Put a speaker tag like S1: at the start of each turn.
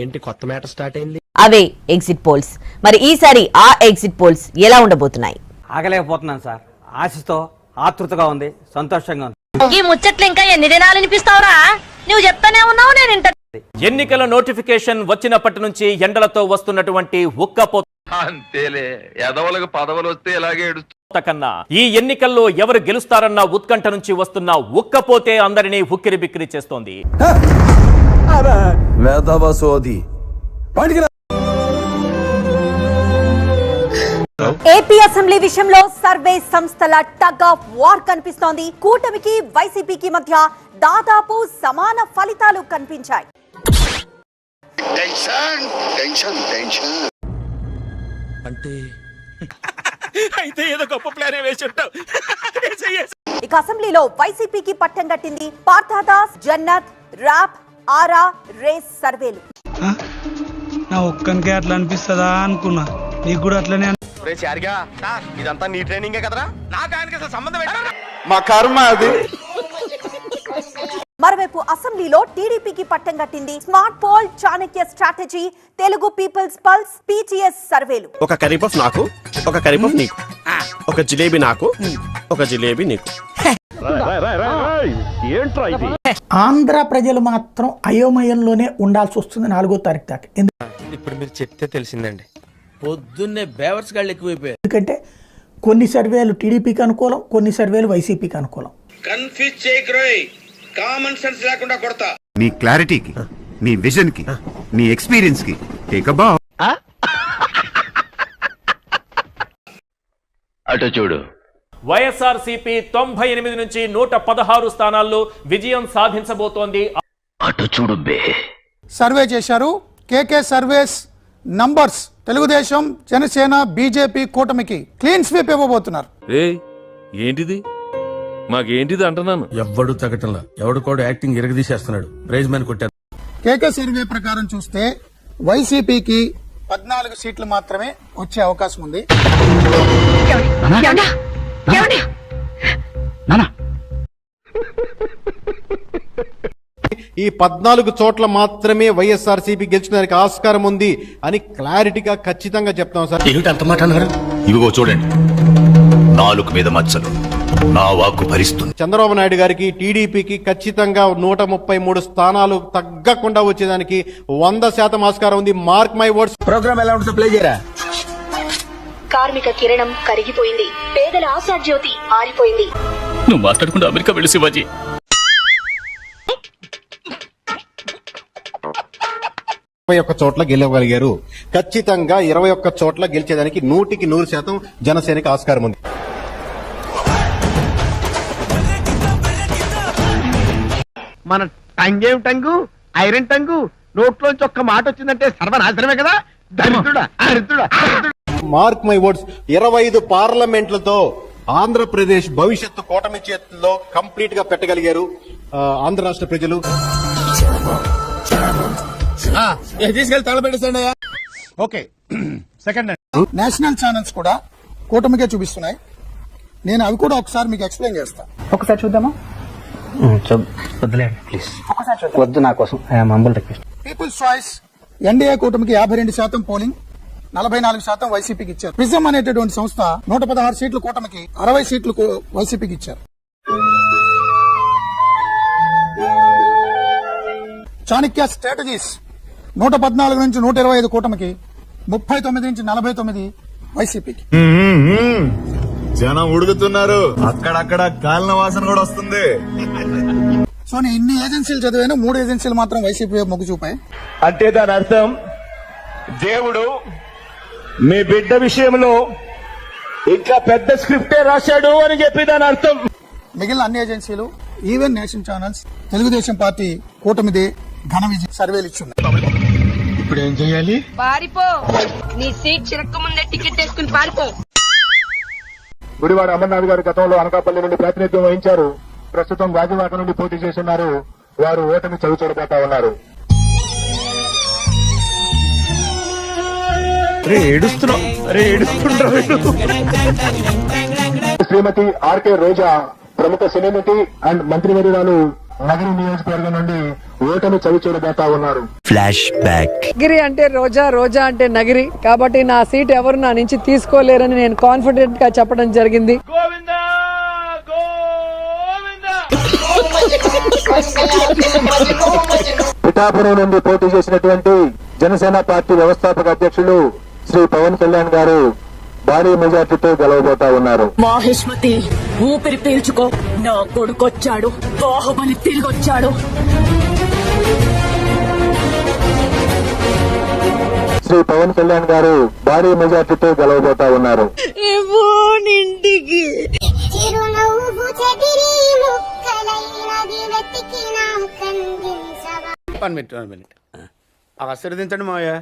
S1: ఏంటి కొత్త matter start అయింది?
S2: అవే ఎగ్జిట్ పోల్స్. మరి ఈసారి ఆ ఎగ్జిట్ పోల్స్ ఎలా ఉండబోతున్నాయి?
S3: ఆగలేకపోతున్నాను సార్. ఆశతో ఆతృతగా ఉంది, సంతోషంగా ఉంది.
S4: ఈ ముచ్చట్లు ఇంకా ఎన్ని దినాలు వినిపిస్తావురా? నువ్వు చెప్తానే ఉన్నావు, నేను ఇంట.
S5: ఎన్నికల నోటిఫికేషన్ వచ్చినప్పటి నుంచి ఎండలతో వస్తున్నటువంటి ఉక్కపోత
S6: అంతేలే, ఎదవలకు పదవులు వస్తే ఇలాగే
S5: కన్నా ఈ ఎన్నికల్లో ఎవరు గెలుస్తారన్న ఉత్కంఠ నుంచి వస్తున్న ఉక్కపోతే అందరినీ ఉక్కిరి బిక్కిరి చేస్తోంది.
S2: ఏపీ అసెంబ్లీ విషయంలో సర్వే సంస్థల టగ్ ఆఫ్ వార్ కనిపిస్తోంది. కూటమికి వైసీపీకి మధ్య దాదాపు సమాన ఫలితాలు కనిపించాయి.
S1: అయితే ఏదో గొప్ప ప్లాన్ వేసుంటావు.
S2: ఇక అసెంబ్లీలో వైసీపీకి పట్టం కట్టింది పార్థదాస్, జన్నత్, ర్యాప్, ఆరా రేస్ సర్వేలు.
S7: నా ఒక్కనికే అట్లా అనిపిస్తుందా అనుకున్నా, నీకు కూడా అట్లనే.
S6: ఇదంతా నీ ట్రైనింగే కదరా? నాకు ఆయనకి అసలు సంబంధం
S8: మా కర్మ అది.
S2: మరోవైపు అసెంబ్లీలో టీడీపీకి పట్టం కట్టింది smart poll, Chanakya strategy, Telugu people's pulse, PTS సర్వేలు.
S1: ఒక కరీపఫ్ నాకు, ఒక కరీపఫ్ నీకు, ఒక జిలేబీ నాకు, ఒక జిలేబీ నీకు.
S9: ఆంధ్ర ప్రజలు మాత్రం అయోమయంలోనే ఉండాల్సి వస్తుంది 4వ తారీఖు దాకా.
S1: ఇప్పుడు మీరు చెప్తే తెలిసిందండి.
S10: పొద్దున్నే బేవర్స్ గాళ్ళు ఎక్కువైపోయారు.
S9: ఎందుకంటే కొన్ని సర్వేలు టీడీపీకి అనుకూలం, కొన్ని సర్వేలు వైసీపీకి అనుకూలం.
S8: కన్ఫ్యూజ్ చేయకురోయ్, కామన్ సెన్స్ లేకుండా కొడతా. మీ క్లారిటీకి, మీ విజన్ కి, మీ ఎక్స్పీరియన్స్ కి టేక్ అ బౌ.
S6: అటు చూడు.
S5: వైఎస్ఆర్సీపీ 98 నుంచి 116 స్థానాల్లో విజయం సాధించబోతోంది.
S6: అటు చూడు బే.
S9: సర్వే చేశారు. KK surveys numbers Telugu Desam, Janasena, BJP కూటమికి క్లీన్ స్వీప్ ఇవ్వబోతున్నారు.
S10: ఏంటిది మాకేంటిది అంటున్నాను.
S7: ఎవడు తగ్గటంలా, ఎవడు కూడా యాక్టింగ్ ఇరగదీసేస్తున్నాడు. ప్రైజ్ మ్యాన్ కొట్టారు.
S9: కేకే సర్వే ప్రకారం చూస్తే వైసీపీకి 14 సీట్లు మాత్రమే వచ్చే అవకాశం ఉంది.
S8: ఈ 14 చోట్ల మాత్రమే వైఎస్ఆర్సీపీ గెలిచడానికి ఆస్కారం ఉంది అని క్లారిటీగా ఖచ్చితంగా చెప్తాం సార్.
S6: ఇవిగో చూడండి, 4 మీద మచ్చలు, నా వాక్కు భరిస్తుంది.
S8: చంద్రబాబు నాయుడు గారికి, టీడీపీకి ఖచ్చితంగా 133 స్థానాలు తగ్గకుండా వచ్చేదానికి 100% ఆస్కారం ఉంది. Mark my words.
S10: ప్రోగ్రామ్ ఎలా ఉంటుందో ప్లే చేయరా.
S4: కార్మిక కిరణం కరిగిపోయింది, పేదల ఆశా జ్యోతి ఆరిపోయింది.
S10: నువ్వు మాట్లాడకుండా అమెరికా వెళ్ళి శివాజీ.
S8: 21 చోట్ల గెలవగలిగారు. ఖచ్చితంగా 21 చోట్ల గెలిచేదానికి 100% జనసేనకి ఆస్కారం ఉంది.
S3: మన టంగేం టంగు, ఐరన్ టంగు, నోట్లోంచి ఒక్క మాట వచ్చిందంటే సర్వనాశనమే కదా. దరిద్రుడా, దరిద్రుడా.
S8: Mark my words. 25 పార్లమెంట్లతో ఆంధ్రప్రదేశ్ భవిష్యత్తు కూటమి చేతుల్లో కంప్లీట్ గా పెట్టగలిగారు ఆంధ్ర రాష్ట్ర ప్రజలు.
S7: తీసుకెళ్ళి తగలబెట్టేసండి.
S9: ఓకే, సెకండ్ నేషనల్ ఛానల్స్ కూడా కూటమికే చూపిస్తున్నాయి. నేను అవి కూడా ఒకసారి మీకు ఎక్స్ప్లెయిన్ చేస్తాను. ఒకసారి చూద్దామా?
S3: వద్దులేండి ప్లీజ్, వద్దు నా కోసం.
S9: పీపుల్స్ చాయిస్ ఎన్డీఏ కూటమికి 52% పోలింగ్, 44% వైసీపీకి ఇచ్చారు. ప్రిజం అనేటటువంటి సంస్థ 116 సీట్లు కూటమికి, 60 సీట్లు వైసీపీకి ఇచ్చారు. చాణక్య స్ట్రాటజీస్ 114 నుంచి 125 కూటమికి, 39 నుంచి 49 వైసీపీకి.
S6: జనం ఉడుకుతున్నారు, అక్కడక్కడ కాలిన వాసన కూడా వస్తుంది.
S9: సో నేను ఇన్ని ఏజెన్సీలు చదివాను, 3 ఏజెన్సీలు మాత్రం వైసీపీ మొగ్గు చూపాయి.
S6: అంటే దాని అర్థం దేవుడు మీ బిడ్డ విషయంలో ఇంకా పెద్ద స్క్రిప్టే రాశాడు అని చెప్పి దాని అర్థం.
S9: మిగిలిన అన్ని ఏజెన్సీలు, even nation channels Telugu Desam party కూటమిదే ఘన విజయ సర్వేలు ఇచ్చున్నాయి.
S6: ఇప్పుడు ఏం చేయాలి?
S4: పారిపో, నీ సీట్ చిరక్క ముందే టికెట్ తీసుకుని పారిపో.
S6: గుడివాడ అమర్నాథ్ గారు గతంలో అనకాపల్లి నుండి ప్రాతినిధ్యం వహించారు. ప్రస్తుతం గాజువాక నుండి పోటీ చేస్తున్నారు. వారు ఓటమి చవి చూడబోతా ఉన్నారు. శ్రీమతి ఆర్కే రోజా ప్రముఖ సినీ నటి అండ్ మంత్రివర్యురాలు
S8: నగరి నియోజకవర్గం నుండి ఓటమి చవి చూడబోతా ఉన్నారు.
S11: నగిరి అంటే రోజా, రోజా అంటే నగిరి. కాబట్టి నా సీట్ ఎవరు నా నుంచి తీసుకోలేరని నేను కాన్ఫిడెంట్ గా చెప్పడం జరిగింది.
S8: పిఠాపురం నుండి పోటీ చేసినటువంటి జనసేన పార్టీ వ్యవస్థాపక అధ్యక్షులు శ్రీ పవన్ కళ్యాణ్ గారు భారీ మెజార్టీతో గెలవబోతా ఉన్నారు.
S4: మాహిష్మతి ఊపిరి పీల్చుకో, నా కొడుకొచ్చాడు, బాహుబలి తిరిగొచ్చాడు.
S8: శ్రీ పవన్ కళ్యాణ్ గారు భారీ మెజార్టీతో గెలవబోతా ఉన్నారు.
S3: ఆశీర్వదించండి మావయ్య.